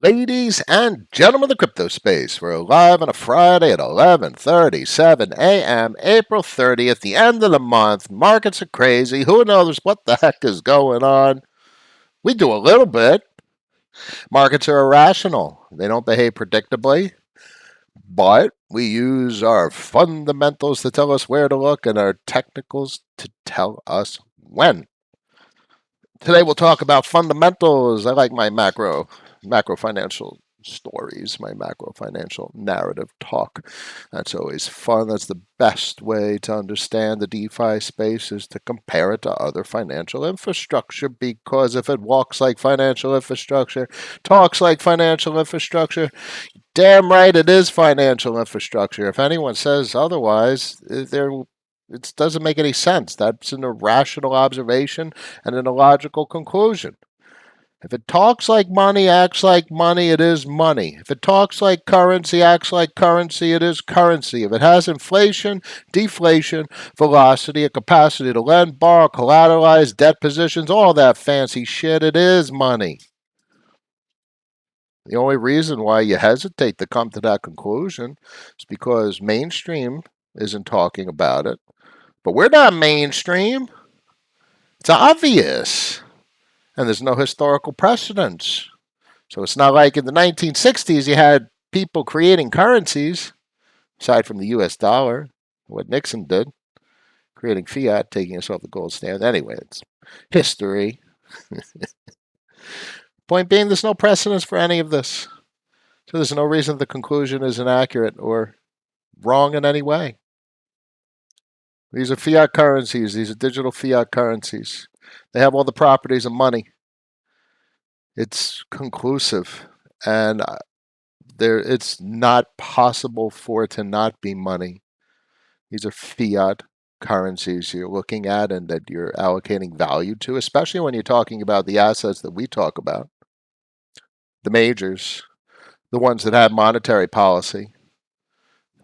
Ladies and gentlemen of the crypto space, we're live on a Friday at 11:37 a.m., April 30th, the end of the month. Markets are crazy. Who knows what the heck is going on? We do a little bit. Markets are irrational. They don't behave predictably, but we use our fundamentals to tell us where to look and our technicals to tell us when. Today we'll talk about fundamentals. I like my macro financial stories, my macro financial narrative talk. That's always fun. That's the best way to understand the DeFi space is to compare it to other financial infrastructure, because if it walks like financial infrastructure, talks like financial infrastructure, damn right it is financial infrastructure. If anyone says otherwise, it doesn't make any sense. That's an irrational observation and an illogical conclusion. If it talks like money, acts like money, it is money. If it talks like currency, acts like currency, it is currency. If it has inflation, deflation, velocity, a capacity to lend, borrow, collateralize, debt positions, all that fancy shit, it is money. The only reason why you hesitate to come to that conclusion is because mainstream isn't talking about it. But we're not mainstream. It's obvious. And there's no historical precedence. So it's not like in the 1960s you had people creating currencies, aside from the US dollar, what Nixon did, creating fiat, taking us off the gold standard. Anyway, it's history. Point being, there's no precedence for any of this. So there's no reason the conclusion is inaccurate or wrong in any way. These are fiat currencies. These are digital fiat currencies. They have all the properties of money. It's conclusive, and it's not possible for it to not be money. These are fiat currencies you're looking at and that you're allocating value to, especially when you're talking about the assets that we talk about, the majors, the ones that have monetary policy,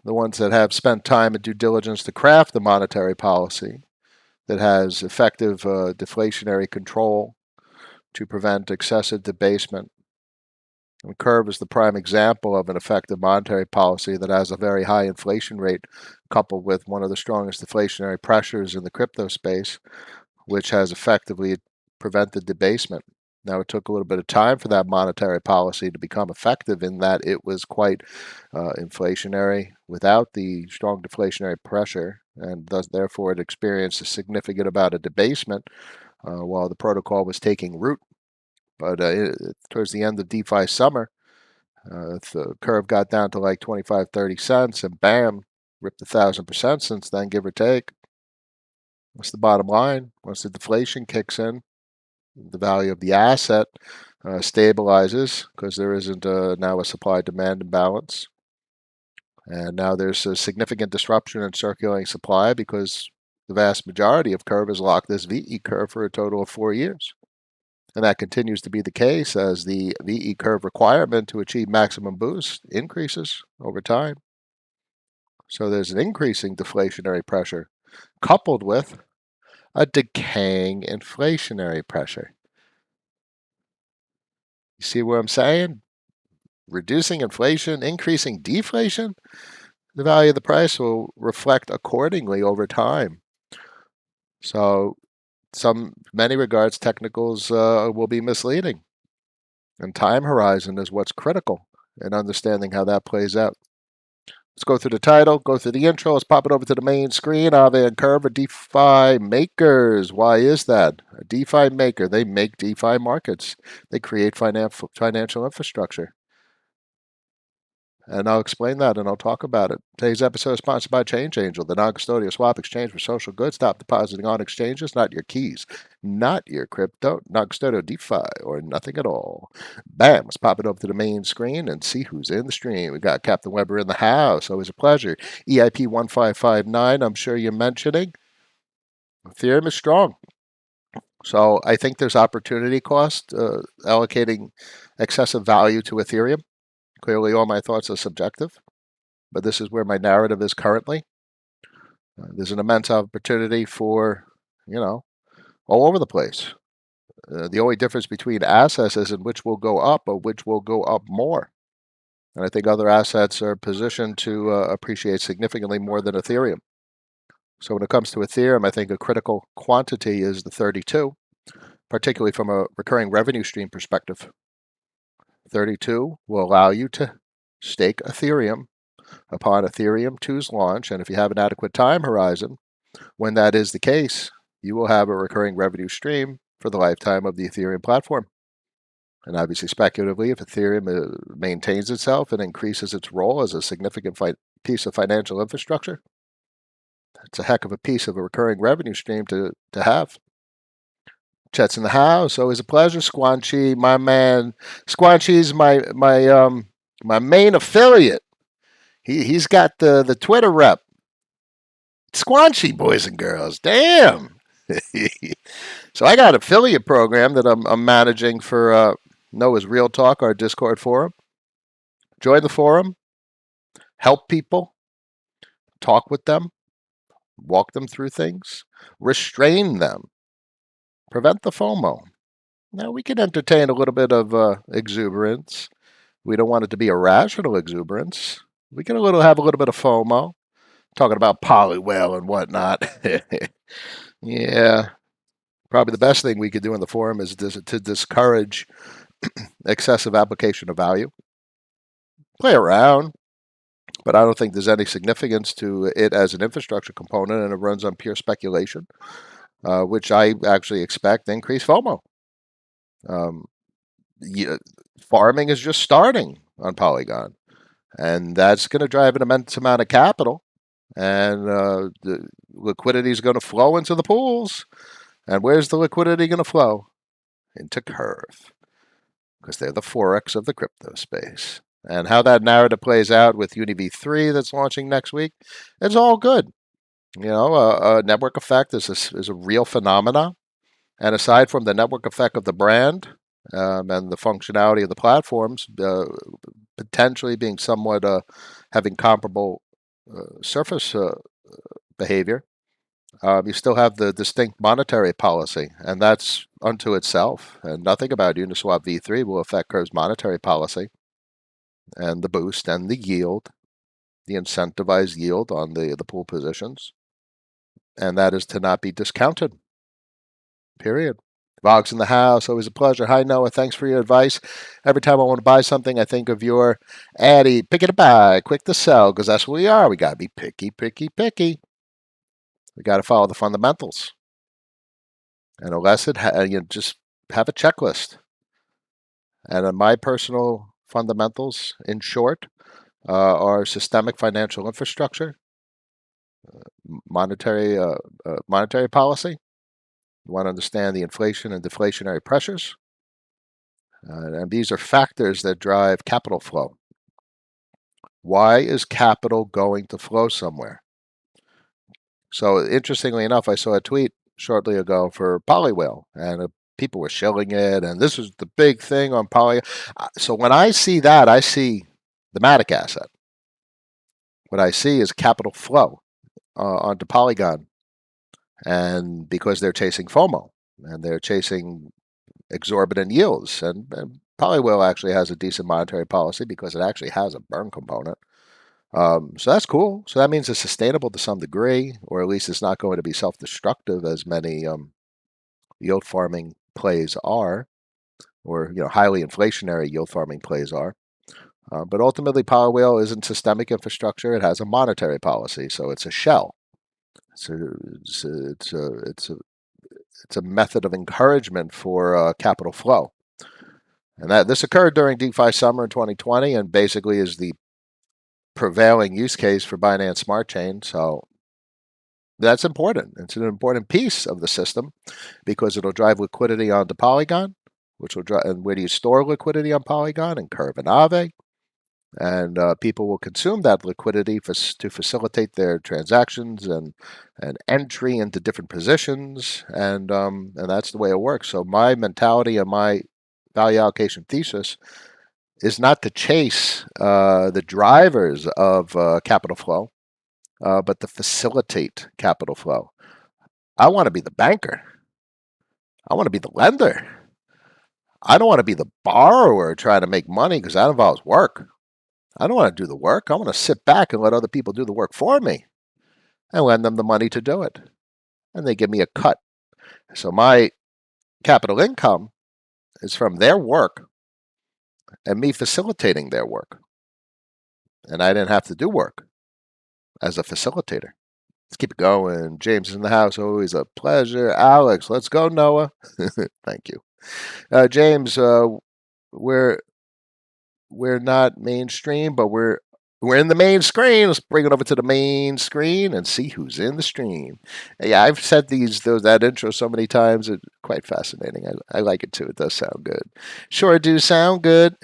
the ones that have spent time and due diligence to craft the monetary policy that has effective deflationary control to prevent excessive debasement. And Curve is the prime example of an effective monetary policy that has a very high inflation rate coupled with one of the strongest deflationary pressures in the crypto space, which has effectively prevented debasement. Now, it took a little bit of time for that monetary policy to become effective in that it was quite inflationary without the strong deflationary pressure, and thus, therefore, it experienced a significant amount of debasement while the protocol was taking root. But towards the end of DeFi summer, the curve got down to like 25, 30 cents, and bam, ripped 1,000% since then, give or take. What's the bottom line? Once the deflation kicks in, the value of the asset stabilizes because there isn't now a supply-demand imbalance. And now there's a significant disruption in circulating supply because the vast majority of curve has locked this VE curve for a total of 4 years. And that continues to be the case as the VE curve requirement to achieve maximum boost increases over time. So there's an increasing deflationary pressure coupled with a decaying inflationary pressure. You see what I'm saying? Reducing inflation, increasing deflation, the value of the price will reflect accordingly over time. So many regards, technicals will be misleading. And time horizon is what's critical in understanding how that plays out. Let's go through the title, go through the intro. Let's pop it over to the main screen. Aave and Curve are DeFi makers. Why is that? A DeFi maker. They make DeFi markets. They create financial infrastructure. And I'll explain that and I'll talk about it. Today's episode is sponsored by Change Angel, the non-custodial swap exchange for social goods. Stop depositing on exchanges, not your keys, not your crypto, non-custodial DeFi, or nothing at all. Bam, let's pop it over to the main screen and see who's in the stream. We got Captain Weber in the house. Always a pleasure. EIP 1559, I'm sure you're mentioning. Ethereum is strong. So I think there's opportunity cost allocating excessive value to Ethereum. Clearly, all my thoughts are subjective, but this is where my narrative is currently. There's an immense opportunity for, all over the place. The only difference between assets is in which will go up or which will go up more. And I think other assets are positioned to appreciate significantly more than Ethereum. So when it comes to Ethereum, I think a critical quantity is the 32, particularly from a recurring revenue stream perspective. 32 will allow you to stake Ethereum upon Ethereum 2's launch. And if you have an adequate time horizon, when that is the case, you will have a recurring revenue stream for the lifetime of the Ethereum platform. And obviously, speculatively, if Ethereum maintains itself and increases its role as a significant piece of financial infrastructure, it's a heck of a piece of a recurring revenue stream to have. Chet's in the house. Always a pleasure, Squanchy, my man. Squanchy's my main affiliate. He's got the Twitter rep. Squanchy, boys and girls. Damn. So I got an affiliate program that I'm managing for Noah's Real Talk, our Discord forum. Join the forum, help people, talk with them, walk them through things, restrain them, prevent the FOMO. Now, we can entertain a little bit of exuberance. We don't want it to be irrational exuberance. We can have a little bit of FOMO, talking about polywhale and whatnot. Yeah, probably the best thing we could do in the forum is to discourage excessive application of value. Play around, but I don't think there's any significance to it as an infrastructure component, and it runs on pure speculation, which I actually expect increased FOMO. Farming is just starting on Polygon, and that's going to drive an immense amount of capital, and the liquidity is going to flow into the pools. And where's the liquidity going to flow? Into Curve, because they're the forex of the crypto space. And how that narrative plays out with UniV3 that's launching next week, it's all good. You know, a network effect is a real phenomena. And aside from the network effect of the brand and the functionality of the platforms, potentially being somewhat having comparable surface behavior, you still have the distinct monetary policy, and that's unto itself. And nothing about Uniswap v3 will affect Curve's monetary policy and the boost and the yield, the incentivized yield on the pool positions. And that is to not be discounted. Period. Vog's in the house. Always a pleasure. Hi, Noah. Thanks for your advice. Every time I want to buy something, I think of your Addy. Pick it to buy, quick to sell, because that's what we are. We got to be picky, picky, picky. We got to follow the fundamentals. And unless you just have a checklist. And my personal fundamentals, in short, are systemic financial infrastructure, monetary policy. You want to understand the inflation and deflationary pressures. And these are factors that drive capital flow. Why is capital going to flow somewhere? So interestingly enough, I saw a tweet shortly ago for Polywhale, and people were shilling it, and this was the big thing on Poly. So when I see that, I see the Matic asset. What I see is capital flow onto Polygon, and because they're chasing FOMO, and they're chasing exorbitant yields, and Polywhale actually has a decent monetary policy because it actually has a burn component. So that's cool. So that means it's sustainable to some degree, or at least it's not going to be self-destructive as many yield farming plays are, or highly inflationary yield farming plays are. But ultimately, Polywhale isn't systemic infrastructure; it has a monetary policy, so it's a shell. It's a method of encouragement for capital flow, and that this occurred during DeFi summer in 2020, and basically is the prevailing use case for Binance Smart Chain. So that's important. It's an important piece of the system because it'll drive liquidity onto Polygon, which will drive. And where do you store liquidity on Polygon? In Curve and Aave. And people will consume that liquidity to facilitate their transactions and entry into different positions, and that's the way it works. So my mentality and my value allocation thesis is not to chase the drivers of capital flow, but to facilitate capital flow. I want to be the banker. I want to be the lender. I don't want to be the borrower trying to make money because that involves work. I don't want to do the work. I want to sit back and let other people do the work for me and lend them the money to do it. And they give me a cut. So my capital income is from their work and me facilitating their work. And I didn't have to do work as a facilitator. Let's keep it going. James is in the house. Always a pleasure. Alex, let's go, Noah. Thank you. James, we're we're not mainstream, but we're in the main screen. Let's bring it over to the main screen and see who's in the stream. Yeah, I've said that intro so many times. It's quite fascinating. I like it too. It does sound good. Sure do sound good.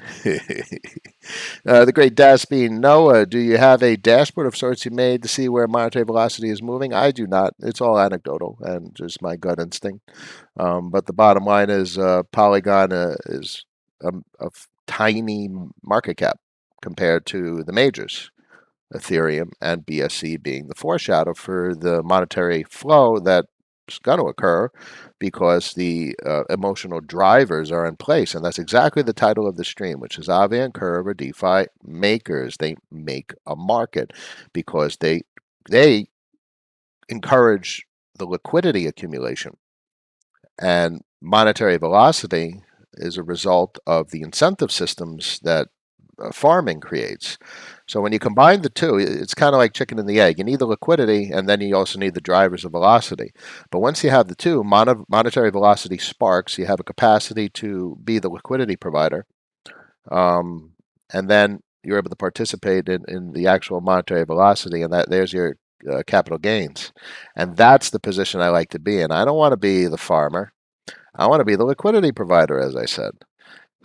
The great Daspy Noah, do you have a dashboard of sorts you made to see where monetary velocity is moving? I do not. It's all anecdotal and just my gut instinct. But the bottom line is Polygon is a tiny market cap compared to the majors, Ethereum and BSC being the foreshadow for the monetary flow that's going to occur because the emotional drivers are in place. And that's exactly the title of the stream, which is Aave and Curve are DeFi makers. They make a market because they encourage the liquidity accumulation. And monetary velocity is a result of the incentive systems that farming creates. So when you combine the two, it's kind of like chicken and the egg. You need the liquidity, and then you also need the drivers of velocity. But once you have the two, monetary velocity sparks. You have a capacity to be the liquidity provider, and then you're able to participate in the actual monetary velocity, and there's your capital gains. And that's the position I like to be in. I don't want to be the farmer. I want to be the liquidity provider, as I said.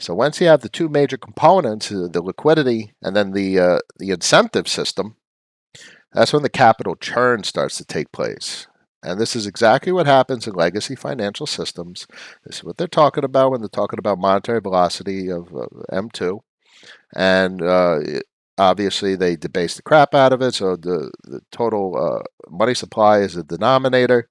So once you have the two major components, the liquidity and then the incentive system, that's when the capital churn starts to take place. And this is exactly what happens in legacy financial systems. This is what they're talking about when they're talking about monetary velocity of M2. And obviously, they debase the crap out of it. So the total money supply is the denominator.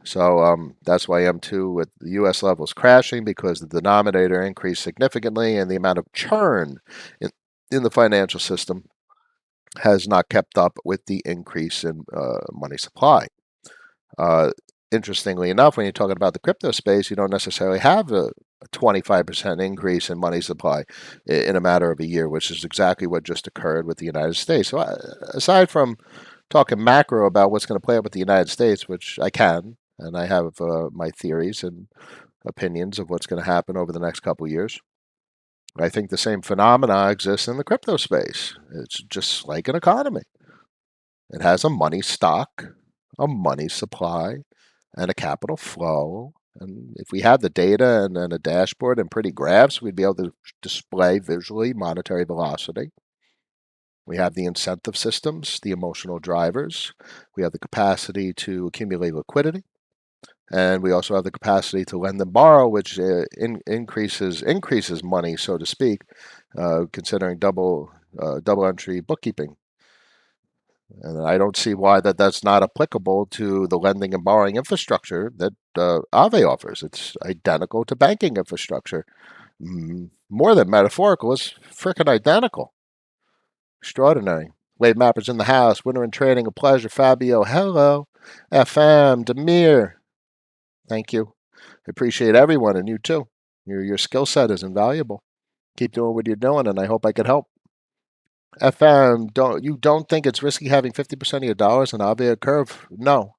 So that's why M2 at the US level is crashing because the denominator increased significantly and the amount of churn in the financial system has not kept up with the increase in money supply. Interestingly enough, when you're talking about the crypto space, you don't necessarily have a 25% increase in money supply in a matter of a year, which is exactly what just occurred with the United States. So aside from talking macro about what's going to play out with the United States, which I can, and I have my theories and opinions of what's going to happen over the next couple of years. I think the same phenomena exists in the crypto space. It's just like an economy. It has a money stock, a money supply, and a capital flow. And if we had the data and a dashboard and pretty graphs, we'd be able to display visually monetary velocity. We have the incentive systems, the emotional drivers. We have the capacity to accumulate liquidity. And we also have the capacity to lend and borrow, which increases money, so to speak, considering double entry bookkeeping. And I don't see why that's not applicable to the lending and borrowing infrastructure that Aave offers. It's identical to banking infrastructure. More than metaphorical, it's freaking identical. Extraordinary. Wave Mappers in the house. Winter in training, a pleasure. Fabio, hello. FM, Demir, thank you. I appreciate everyone and you too. Your skill set is invaluable. Keep doing what you're doing, and I hope I could help. FM, don't think it's risky having 50% of your dollars in Aave Curve? No.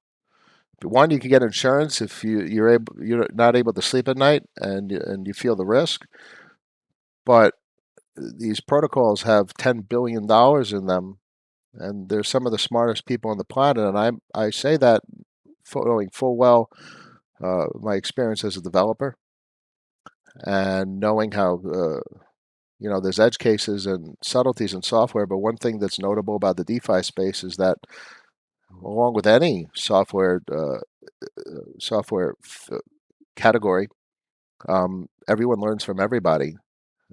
One, you can get insurance if you're not able to sleep at night and you feel the risk. But these protocols have $10 billion in them, and they're some of the smartest people on the planet. And I say that knowing full well my experience as a developer and knowing how there's edge cases and subtleties in software. But one thing that's notable about the DeFi space is that, along with any software category, everyone learns from everybody.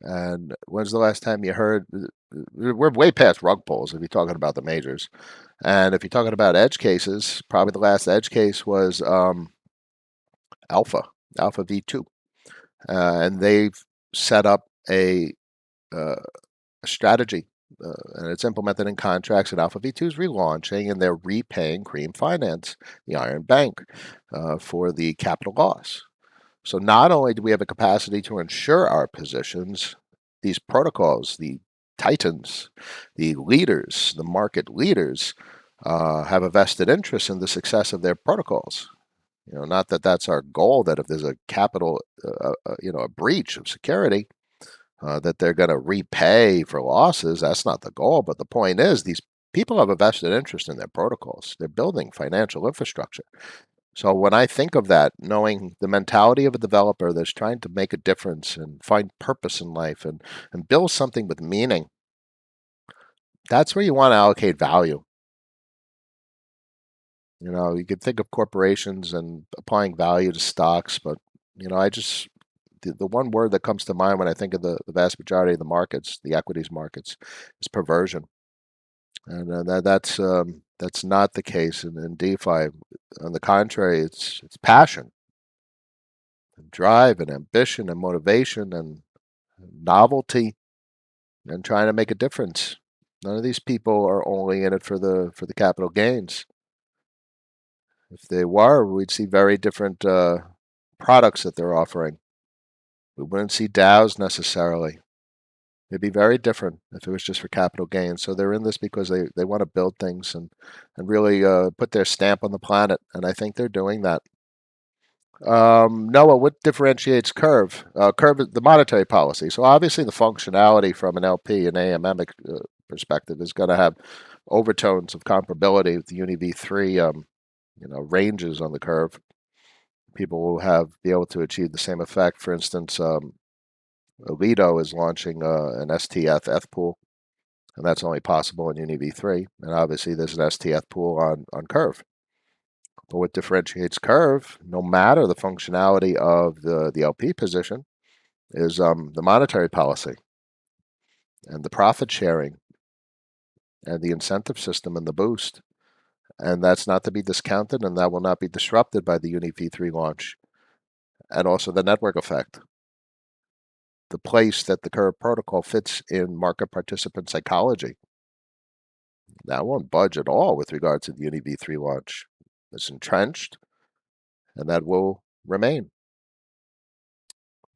And when's the last time you heard? We're way past rug pulls if you're talking about the majors. And if you're talking about edge cases, probably the last edge case was Alpha V2. and they've set up a strategy, and it's implemented in contracts. And Alpha V2 is relaunching, and they're repaying Cream Finance, the Iron Bank, for the capital loss. So not only do we have a capacity to insure our positions, these protocols, the titans, the leaders, the market leaders, have a vested interest in the success of their protocols. Not that that's our goal. That if there's a capital, a breach of security, that they're going to repay for losses. That's not the goal. But the point is, these people have a vested interest in their protocols. They're building financial infrastructure. So when I think of that, knowing the mentality of a developer that's trying to make a difference and find purpose in life and build something with meaning, that's where you want to allocate value. You could think of corporations and applying value to stocks, but the one word that comes to mind when I think of the vast majority of the markets, the equities markets, is perversion. And that's not the case in DeFi. On the contrary, it's passion, and drive, and ambition, and motivation, and novelty, and trying to make a difference. None of these people are only in it for the capital gains. If they were, we'd see very different products that they're offering. We wouldn't see DAOs necessarily. It'd be very different if it was just for capital gains. So they're in this because they want to build things and really put their stamp on the planet. And I think they're doing that. Noah, what differentiates Curve? Curve is the monetary policy. So obviously the functionality from an LP and AMM perspective is going to have overtones of comparability with the UniV3 ranges on the curve. People will be able to achieve the same effect. For instance, Lido is launching an STF pool, and that's only possible in UniV3. And obviously, there's an STF pool on Curve. But what differentiates Curve, no matter the functionality of the LP position, is the monetary policy and the profit sharing and the incentive system and the boost. And that's not to be discounted, and that will not be disrupted by the UniV3 launch. And also the network effect, the place that the Curve protocol fits in market participant psychology. That won't budge at all with regard to the UniV3 launch. It's entrenched, and that will remain.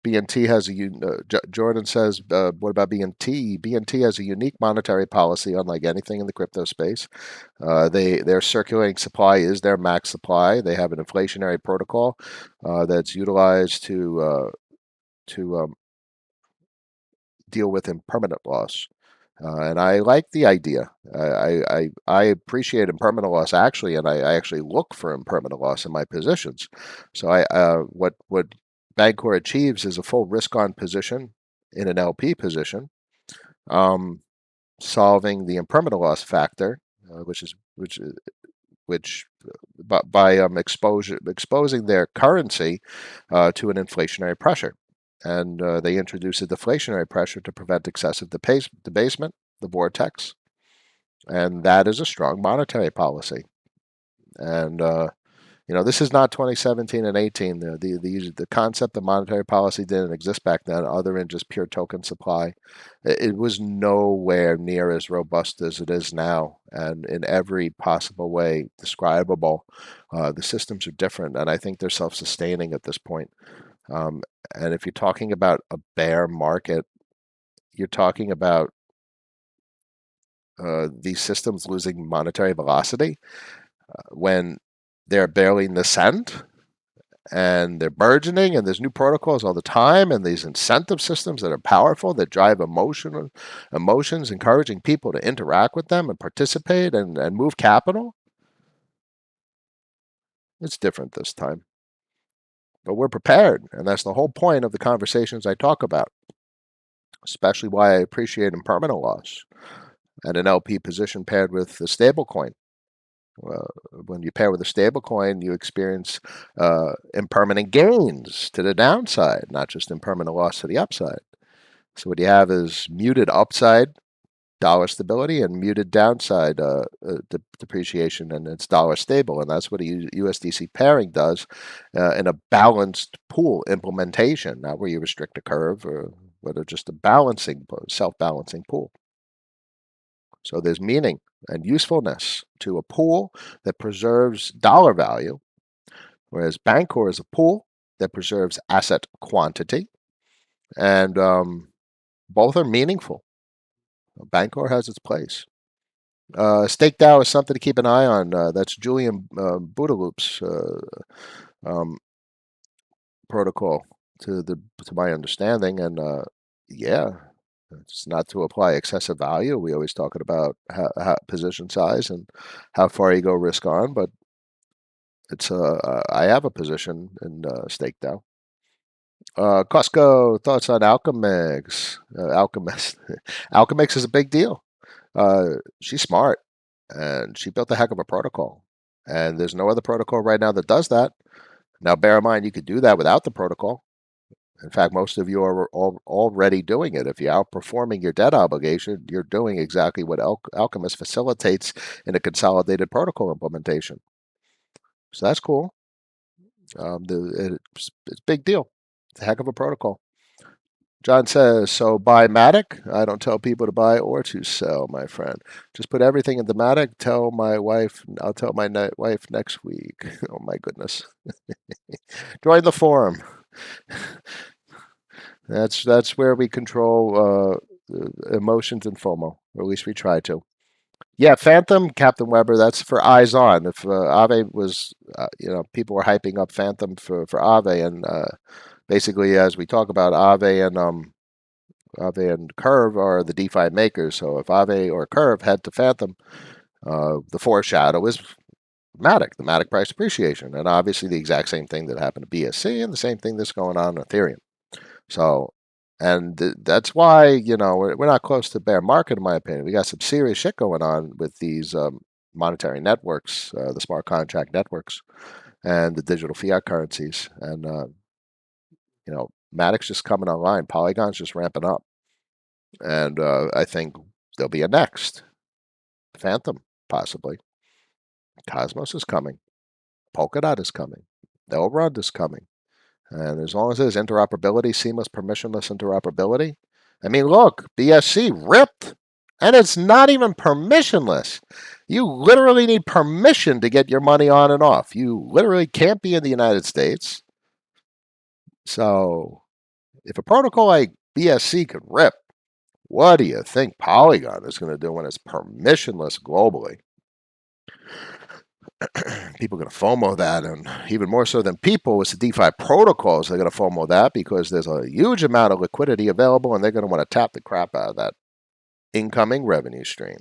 BNT has Jordan says, what about BNT? BNT has a unique monetary policy, unlike anything in the crypto space. Their circulating supply is their max supply. They have an inflationary protocol that's utilized to deal with impermanent loss. And I like the idea. I appreciate impermanent loss actually, and I actually look for impermanent loss in my positions. So what Bancor achieves is a full risk-on position in an LP position, solving the impermanent loss factor, which by exposing their currency to an inflationary pressure. And they introduce a deflationary pressure to prevent excessive debasement, the vortex. And that is a strong monetary policy. And, this is not 2017 and 18. The concept of monetary policy didn't exist back then, other than just pure token supply. It was nowhere near as robust as it is now. And in every possible way describable, the systems are different. And I think they're self-sustaining at this point. And if you're talking about a bear market, you're talking about these systems losing monetary velocity when they're barely nascent and they're burgeoning, and there's new protocols all the time, and these incentive systems that are powerful that drive emotions, encouraging people to interact with them and participate and move capital. It's different this time. But we're prepared, and that's the whole point of the conversations I talk about, especially why I appreciate impermanent loss and an LP position paired with a stable coin. When you pair with a stable coin, you experience impermanent gains to the downside, not just impermanent loss to the upside. So what you have is muted upside dollar stability and muted downside depreciation, and it's dollar stable. And that's what a USDC pairing does in a balanced pool implementation, not where you restrict a curve or whether just a self-balancing pool. So there's meaning and usefulness to a pool that preserves dollar value, whereas Bancor is a pool that preserves asset quantity, and both are meaningful. Bancor has its place. Stake DAO is something to keep an eye on. That's Julian Boudaloup's protocol, to my understanding, and yeah, it's not to apply excessive value. We always talking about position size and how far you go risk on, but it's I have a position in Stake DAO. Costco thoughts on Alchemix. Alchemist. Alchemix is a big deal. She's smart, and she built a heck of a protocol. And there's no other protocol right now that does that. Now, bear in mind, you could do that without the protocol. In fact, most of you are already doing it. If you're outperforming your debt obligation, you're doing exactly what Alchemist facilitates in a consolidated protocol implementation. So that's cool. It's a big deal. It's a heck of a protocol. John says, so buy Matic? I don't tell people to buy or to sell, my friend. Just put everything into Matic. I'll tell my wife next week. Oh my goodness. Join the forum. That's where we control emotions and FOMO, or at least we try to. Yeah, Phantom, Captain Weber, that's for eyes on. If Aave was, people were hyping up Phantom for Aave, and basically, as we talk about, Aave and Curve are the DeFi makers. So if Aave or Curve head to Phantom, the foreshadow is Matic, the Matic price appreciation, and obviously the exact same thing that happened to BSC, and the same thing that's going on in Ethereum. So, and that's why we're not close to bear market, in my opinion. We got some serious shit going on with these monetary networks, the smart contract networks, and the digital fiat currencies, and Matic's just coming online. Polygon's just ramping up. And I think there'll be a next. Phantom, possibly. Cosmos is coming. Polkadot is coming. Elrond is coming. And as long as there's interoperability, seamless, permissionless interoperability. I mean, look, BSC ripped. And it's not even permissionless. You literally need permission to get your money on and off. You literally can't be in the United States. So if a protocol like BSC could rip, what do you think Polygon is going to do when it's permissionless globally? People are going to FOMO that, and even more so than people, it's the DeFi protocols. They're going to FOMO that because there's a huge amount of liquidity available, and they're going to want to tap the crap out of that incoming revenue stream.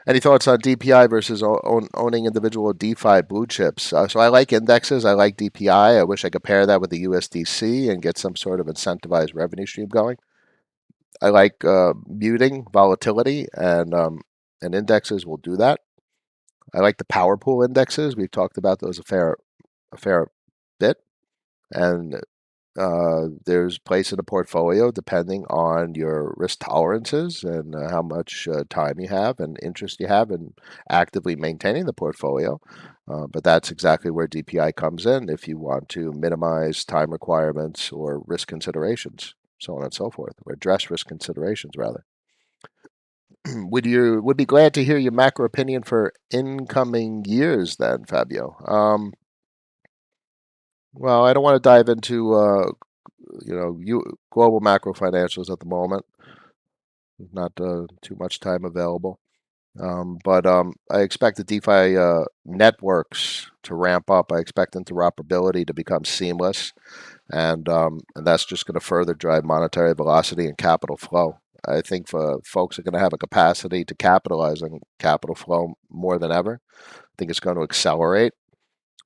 Any thoughts on DPI versus owning individual DeFi blue chips? So I like indexes. I like DPI. I wish I could pair that with the USDC and get some sort of incentivized revenue stream going. I like muting volatility, and indexes will do that. I like the power pool indexes. We've talked about those a fair bit, and there's place in the portfolio depending on your risk tolerances and how much time you have and interest you have in actively maintaining the portfolio. But that's exactly where DPI comes in if you want to minimize time requirements or risk considerations, so on and so forth, or address risk considerations rather. Would be glad to hear your macro opinion for incoming years then, Fabio. Well, I don't want to dive into global macro financials at the moment. Not too much time available. But I expect the DeFi networks to ramp up. I expect interoperability to become seamless, and that's just going to further drive monetary velocity and capital flow. I think folks are going to have a capacity to capitalize on capital flow more than ever. I think it's going to accelerate,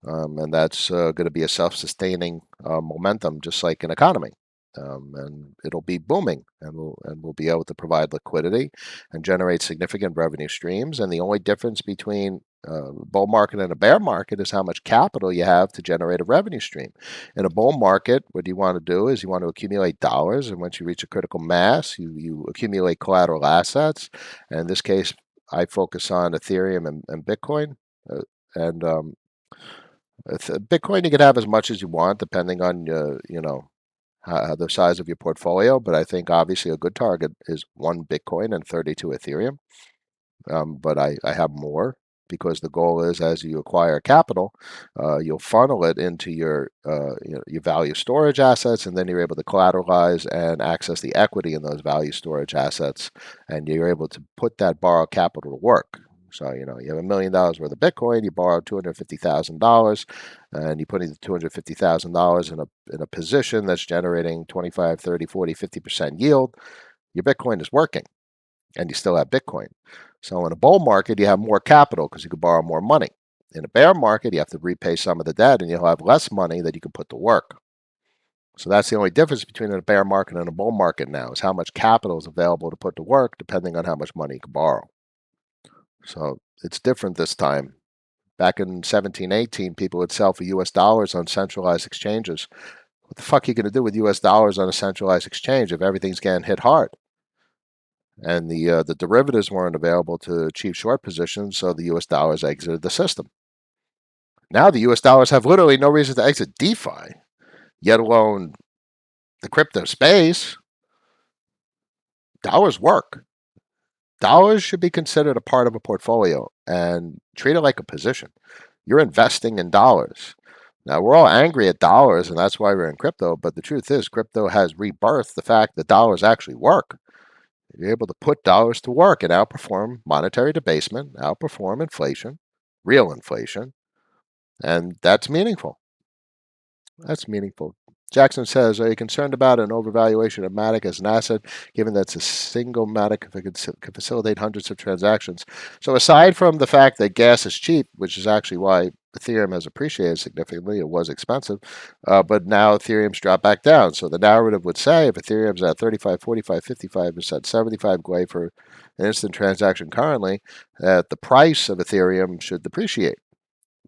and that's going to be a self-sustaining momentum, just like an economy. And it'll be booming, and we'll be able to provide liquidity and generate significant revenue streams. And the only difference between bull market and a bear market is how much capital you have to generate a revenue stream. In a bull market, what you want to do is you want to accumulate dollars, and once you reach a critical mass, you accumulate collateral assets. And in this case, I focus on Ethereum and Bitcoin. And Bitcoin, you can have as much as you want, depending on the size of your portfolio. But I think obviously a good target is 1 Bitcoin and 32 Ethereum. But I have more because the goal is as you acquire capital, you'll funnel it into your value storage assets, and then you're able to collateralize and access the equity in those value storage assets, and you're able to put that borrowed capital to work. So, you have $1 million worth of Bitcoin, you borrow $250,000, and you put in the $250,000 in a position that's generating 25, 30, 40, 50% yield. Your Bitcoin is working, and you still have Bitcoin. So in a bull market, you have more capital because you can borrow more money. In a bear market, you have to repay some of the debt, and you'll have less money that you can put to work. So that's the only difference between a bear market and a bull market now, is how much capital is available to put to work depending on how much money you can borrow. So it's different this time. Back in 1718, people would sell for US dollars on centralized exchanges. What the fuck are you going to do with US dollars on a centralized exchange if everything's getting hit hard? And the derivatives weren't available to achieve short positions, so the U.S. dollars exited the system. Now the U.S. dollars have literally no reason to exit DeFi, yet alone the crypto space. Dollars work. Dollars should be considered a part of a portfolio and treated like a position. You're investing in dollars. Now, we're all angry at dollars, and that's why we're in crypto, but the truth is crypto has rebirthed the fact that dollars actually work. You're able to put dollars to work and outperform monetary debasement, outperform inflation, real inflation, and that's meaningful. That's meaningful. Jackson says, are you concerned about an overvaluation of Matic as an asset, given that it's a single Matic can facilitate hundreds of transactions? So aside from the fact that gas is cheap, which is actually why Ethereum has appreciated significantly, it was expensive, but now Ethereum's dropped back down. So the narrative would say if Ethereum's at 35, 45, 55%, 75 Gwei for an instant transaction currently, that the price of Ethereum should depreciate.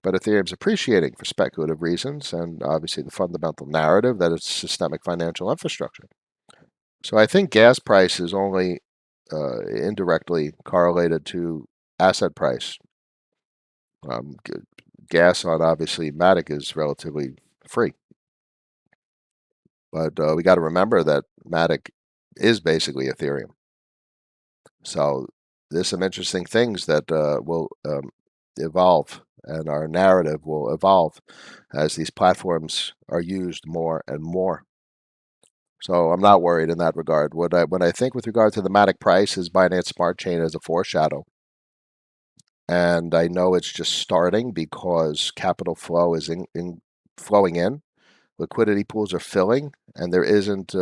But Ethereum's appreciating for speculative reasons and obviously the fundamental narrative that it's systemic financial infrastructure. So I think gas price is only indirectly correlated to asset price. Gas on obviously Matic is relatively free. But we got to remember that Matic is basically Ethereum. So there's some interesting things that will evolve, and our narrative will evolve as these platforms are used more and more. So I'm not worried in that regard. What I think with regard to the Matic price is Binance Smart Chain as a foreshadow. And I know it's just starting because capital flow is flowing in. Liquidity pools are filling, and there isn't,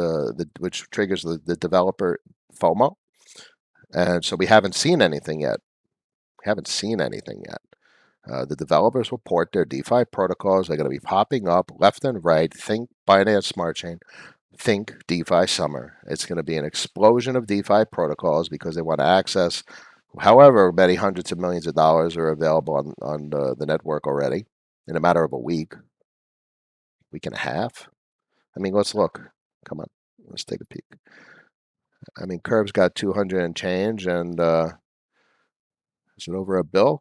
which triggers the developer FOMO. And so we haven't seen anything yet. The developers will port their DeFi protocols. They're going to be popping up left and right. Think Binance Smart Chain. Think DeFi Summer. It's going to be an explosion of DeFi protocols because they want to access however many hundreds of millions of dollars are available on the network already in a matter of a week and a half. I mean, let's look. Come on. Let's take a peek. I mean, Curve's got 200 and change, and is it over $1 billion?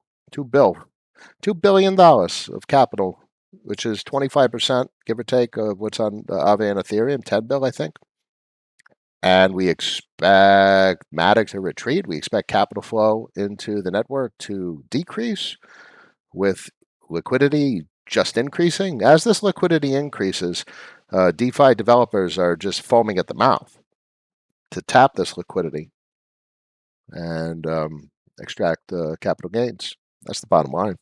$2 billion of capital, which is 25%, give or take, of what's on Aave and Ethereum, 10 bill, I think. And we expect Matic to retreat. We expect capital flow into the network to decrease with liquidity just increasing. As this liquidity increases, DeFi developers are just foaming at the mouth to tap this liquidity and extract capital gains. That's the bottom line.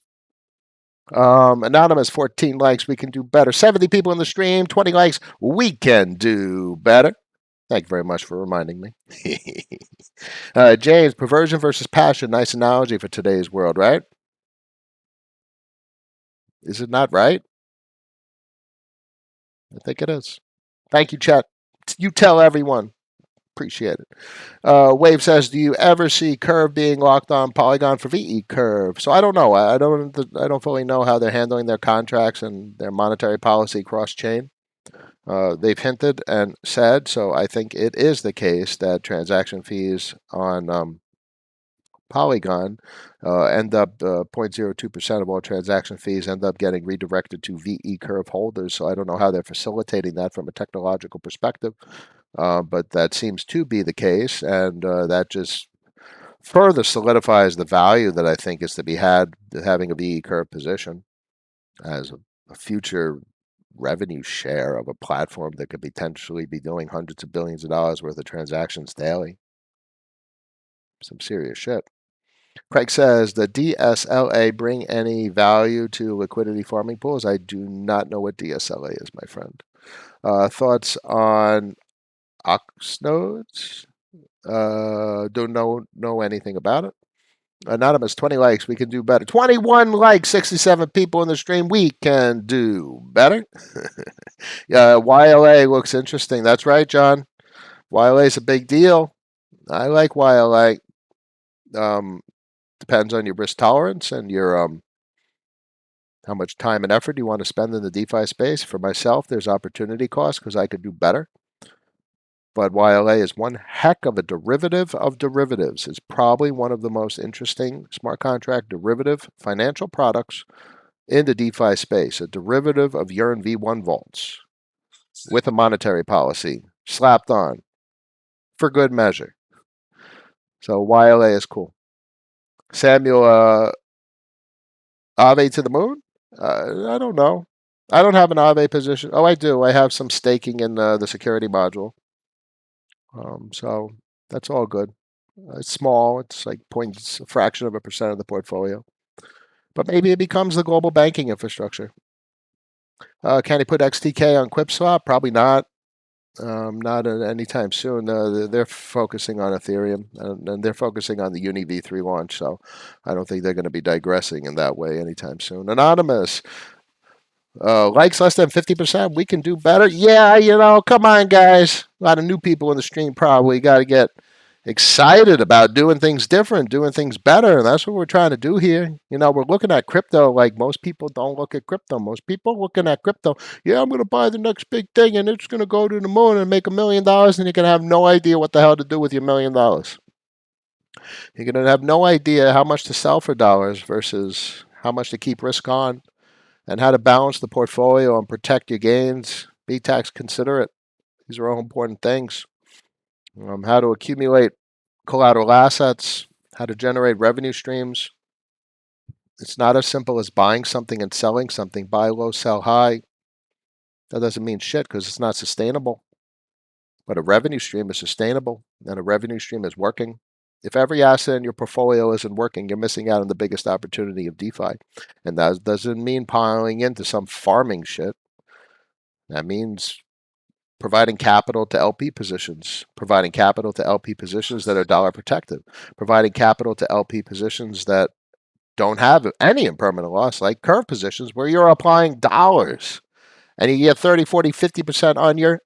Anonymous, 14 likes. We can do better. 70 people in the stream, 20 likes. We can do better. Thank you very much for reminding me. James, perversion versus passion. Nice analogy for today's world, right? Is it not right? I think it is. Thank you, chat. You tell everyone. Appreciate it. Wave says, do you ever see Curve being locked on Polygon for VE Curve? So I don't know. I don't fully know how they're handling their contracts and their monetary policy cross chain. They've hinted and said, so I think it is the case that transaction fees on Polygon end up 0.02% of all transaction fees end up getting redirected to VE Curve holders. So I don't know how they're facilitating that from a technological perspective, but that seems to be the case, and that just further solidifies the value that I think is to be had having a VE Curve position as a future revenue share of a platform that could potentially be doing hundreds of billions of dollars worth of transactions daily. Some serious shit. Craig says, the DSLA bring any value to liquidity farming pools? I do not know what DSLA is, my friend. Thoughts on Oxnodes? Don't know anything about it. Anonymous, 20 likes. We can do better. 21 likes, 67 people in the stream. We can do better. YLA looks interesting. That's right, John. YLA is a big deal. I like YLA. Depends on your risk tolerance and your how much time and effort you want to spend in the DeFi space. For myself, there's opportunity cost because I could do better. But YLA is one heck of a derivative of derivatives. It's probably one of the most interesting smart contract derivative financial products in the DeFi space. A derivative of Yearn V1 vaults with a monetary policy slapped on for good measure. So YLA is cool. Samuel, Aave to the moon? I don't know. I don't have an Aave position. Oh, I do. I have some staking in the security module. So that's all good. It's small. It's like a fraction of a percent of the portfolio. But maybe it becomes the global banking infrastructure. Can he put XTK on QuipSwap? Probably not. Not anytime soon. They're focusing on Ethereum, and they're focusing on the Uni V3 launch. So I don't think they're going to be digressing in that way anytime soon. Anonymous. Likes less than 50%. We can do better. Yeah, come on, guys. A lot of new people in the stream probably got to get excited about doing things different, doing things better. And that's what we're trying to do here. We're looking at crypto like most people don't look at crypto. Most people looking at crypto, yeah, I'm going to buy the next big thing and it's going to go to the moon and make $1 million. And you're going to have no idea what the hell to do with your $1 million. You're going to have no idea how much to sell for dollars versus how much to keep risk on, and how to balance the portfolio and protect your gains. Be tax considerate. These are all important things. How to accumulate collateral assets, how to generate revenue streams. It's not as simple as buying something and selling something. Buy low, sell high. That doesn't mean shit because it's not sustainable. But a revenue stream is sustainable, and a revenue stream is working. If every asset in your portfolio isn't working, you're missing out on the biggest opportunity of DeFi. And that doesn't mean piling into some farming shit. That means providing capital to LP positions, providing capital to LP positions that are dollar protected, providing capital to LP positions that don't have any impermanent loss, like curve positions where you're applying dollars and you get 30, 40, 50% on your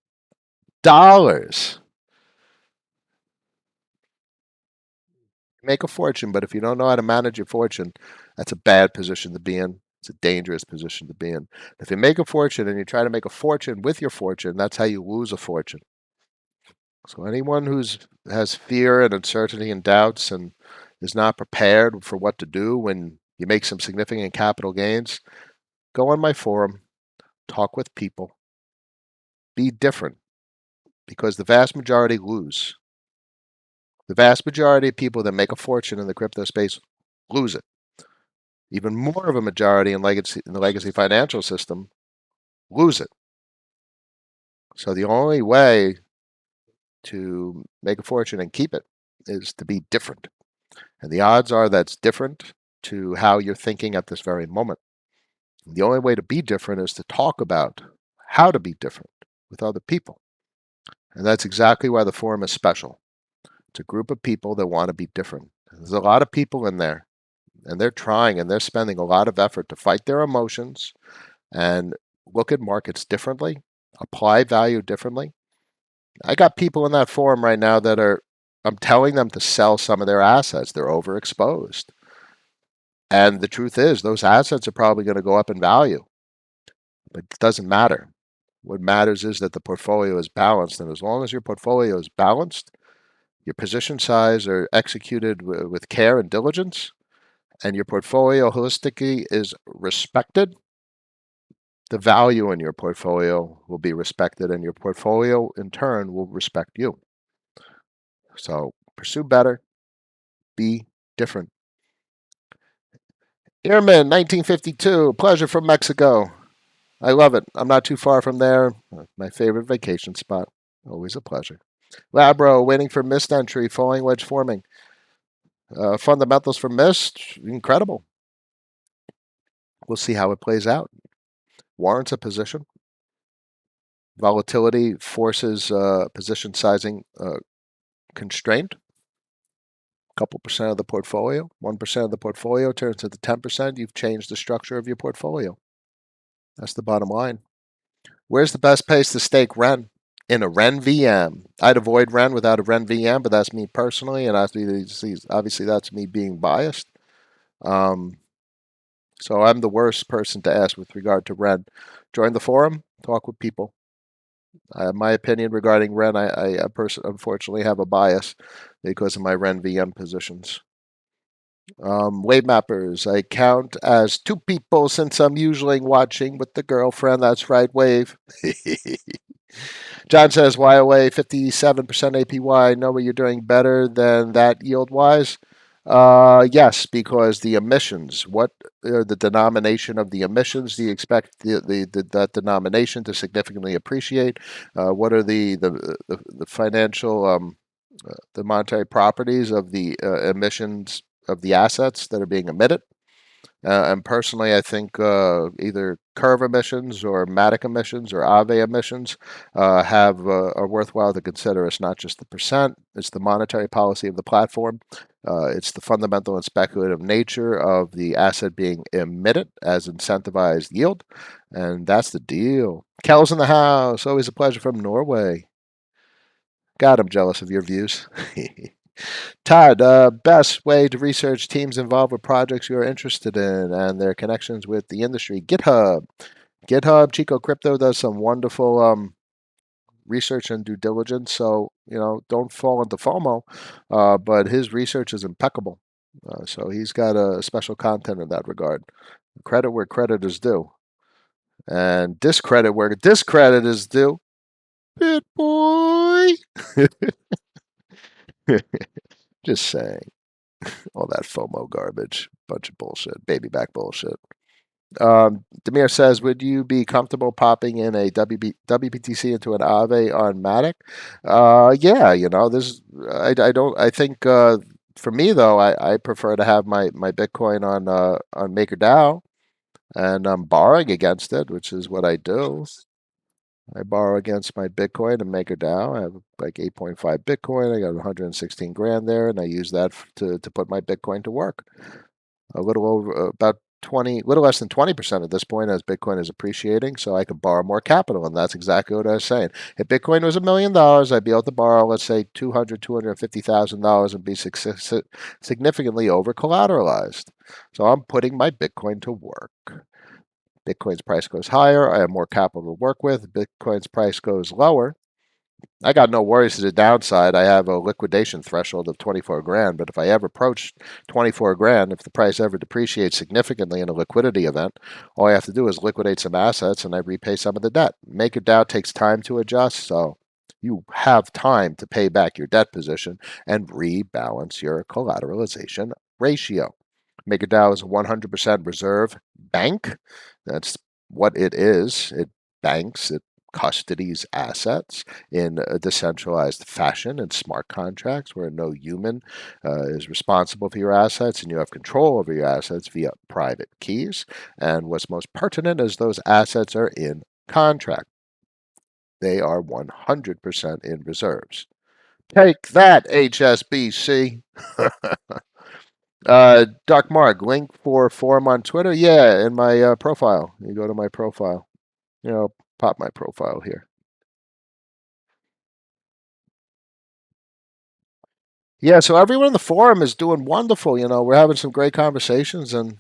dollars. Make a fortune, but if you don't know how to manage your fortune, that's a bad position to be in. It's a dangerous position to be in. If you make a fortune and you try to make a fortune with your fortune, that's how you lose a fortune. So anyone has fear and uncertainty and doubts and is not prepared for what to do when you make some significant capital gains, go on my forum, talk with people, be different, because the vast majority lose. The vast majority of people that make a fortune in the crypto space lose it. Even more of a majority in the legacy financial system lose it. So the only way to make a fortune and keep it is to be different. And the odds are that's different to how you're thinking at this very moment. The only way to be different is to talk about how to be different with other people. And that's exactly why the forum is special. It's a group of people that want to be different. There's a lot of people in there, and they're trying and they're spending a lot of effort to fight their emotions and look at markets differently, apply value differently, I got people in that forum right now that are, I'm telling them to sell some of their assets. They're overexposed. And the truth is, those assets are probably going to go up in value, but it doesn't matter. What matters is that the portfolio is balanced. And as long as your portfolio is balanced, your position size are executed with care and diligence, and your portfolio holistically is respected, the value in your portfolio will be respected, and your portfolio in turn will respect you. So pursue better, be different. Airman 1952, pleasure from Mexico. I love it. I'm not too far from there. My favorite vacation spot. Always a pleasure. Labro, waiting for mist entry, falling wedge forming. Fundamentals for mist, incredible. We'll see how it plays out. Warrants a position. Volatility forces position sizing constraint. A couple percent of the portfolio, 1% of the portfolio turns into 10%. You've changed the structure of your portfolio. That's the bottom line. Where's the best place to stake Ren? In a Ren VM. I'd avoid Ren without a Ren VM, but that's me personally, and obviously that's me being biased. Um, so I'm the worst person to ask with regard to Ren. Join the forum, talk with people. My opinion regarding Ren, unfortunately have a bias because of my Ren VM positions. Wave mappers, I count as two people since I'm usually watching with the girlfriend. That's right, Wave. John says, why away 57% APY? Know what you're doing better than that yield wise? Yes, because the emissions. What are the denomination of the emissions? Do you expect that denomination to significantly appreciate? What are the financial the monetary properties of the emissions of the assets that are being emitted? And personally, I think either curve emissions or Matic emissions or Aave emissions are worthwhile to consider. It's not just the percent; it's the monetary policy of the platform. It's the fundamental and speculative nature of the asset being emitted as incentivized yield, and that's the deal. Kel's in the house. Always a pleasure from Norway. God, I'm jealous of your views. Todd, best way to research teams involved with projects you're interested in and their connections with the industry. GitHub. Chico Crypto does some wonderful research and due diligence. So, don't fall into FOMO, but his research is impeccable. So he's got a special content in that regard. Credit where credit is due, and discredit where discredit is due. BitBoy. Just saying. All that FOMO garbage. Bunch of bullshit. Baby back bullshit. Demir says, would you be comfortable popping in a WBTC into an Aave on Matic? Yeah, I think for me though, I prefer to have my Bitcoin on MakerDAO, and I'm borrowing against it, which is what I do. I borrow against my Bitcoin and MakerDAO. I have like 8.5 Bitcoin. I got 116 grand there, and I use that to put my Bitcoin to work. A little over about 20, little less than 20% at this point as Bitcoin is appreciating, so I could borrow more capital, and that's exactly what I was saying. If Bitcoin was $1 million, I'd be able to borrow, let's say, $250,000 and be significantly over collateralized. So I'm putting my Bitcoin to work. Bitcoin's price goes higher, I have more capital to work with. Bitcoin's price goes lower, I got no worries to the downside. I have a liquidation threshold of 24 grand, but if I ever approach 24 grand, if the price ever depreciates significantly in a liquidity event, all I have to do is liquidate some assets and I repay some of the debt. MakerDAO takes time to adjust, so you have time to pay back your debt position and rebalance your collateralization ratio. MakerDAO is a 100% reserve bank. That's what it is. It banks, it custodies assets in a decentralized fashion in smart contracts where no human is responsible for your assets and you have control over your assets via private keys. And what's most pertinent is those assets are in contract. They are 100% in reserves. Take that, HSBC. Dark Mark, link for forum on Twitter. Yeah, in my profile. You go to my profile. Pop my profile here. Yeah, so everyone in the forum is doing wonderful. We're having some great conversations, and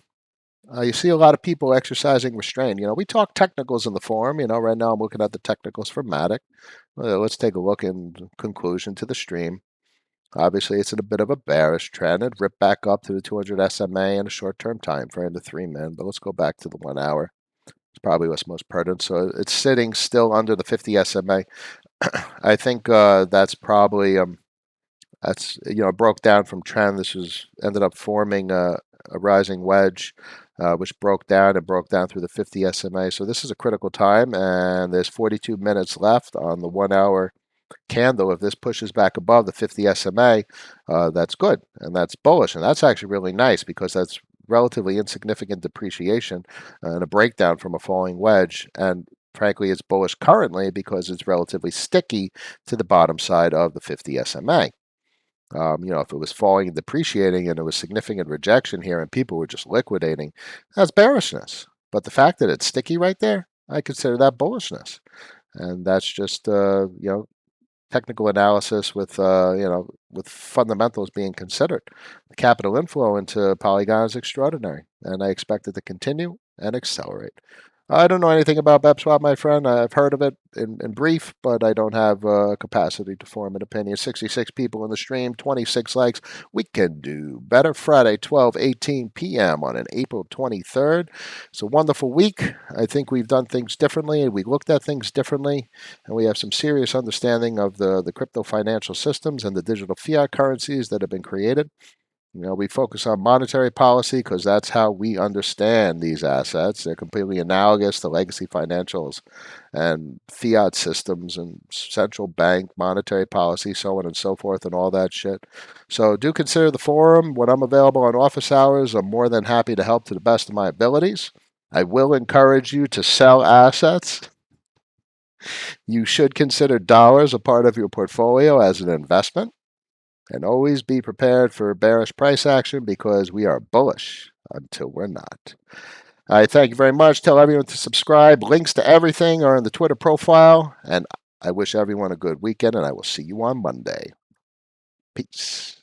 you see a lot of people exercising restraint. We talk technicals in the forum. Right now I'm looking at the technicals for Matic. Let's take a look in conclusion to the stream. Obviously, it's in a bit of a bearish trend. It ripped back up to the 200 SMA in a short-term time frame, the 3-min. But let's go back to the 1 hour. It's probably what's most pertinent. So it's sitting still under the 50 SMA. I think that's probably that's broke down from trend. This was ended up forming a rising wedge, which broke down and broke down through the 50 SMA. So this is a critical time, and there's 42 minutes left on the 1 hour candle. If this pushes back above the 50 SMA, that's good and that's bullish, and that's actually really nice because that's relatively insignificant depreciation and a breakdown from a falling wedge. And frankly, it's bullish currently because it's relatively sticky to the bottom side of the 50 SMA. If it was falling and depreciating and there was significant rejection here and people were just liquidating, that's bearishness. But the fact that it's sticky right there, I consider that bullishness. And that's just, technical analysis with fundamentals being considered. The capital inflow into Polygon is extraordinary, and I expect it to continue and accelerate. I don't know anything about BepSwap, my friend. I've heard of it in brief, but I don't have capacity to form an opinion. 66 people in the stream, 26 likes. We can do better. Friday, 12:18 p.m. on an April 23rd. It's a wonderful week. I think we've done things differently, and we looked at things differently, and we have some serious understanding of the crypto financial systems and the digital fiat currencies that have been created. We focus on monetary policy because that's how we understand these assets. They're completely analogous to legacy financials and fiat systems and central bank monetary policy, so on and so forth, and all that shit. So do consider the forum. When I'm available on office hours, I'm more than happy to help to the best of my abilities. I will encourage you to sell assets. You should consider dollars a part of your portfolio as an investment. And always be prepared for bearish price action because we are bullish until we're not. I thank you very much. Tell everyone to subscribe. Links to everything are in the Twitter profile. And I wish everyone a good weekend, and I will see you on Monday. Peace.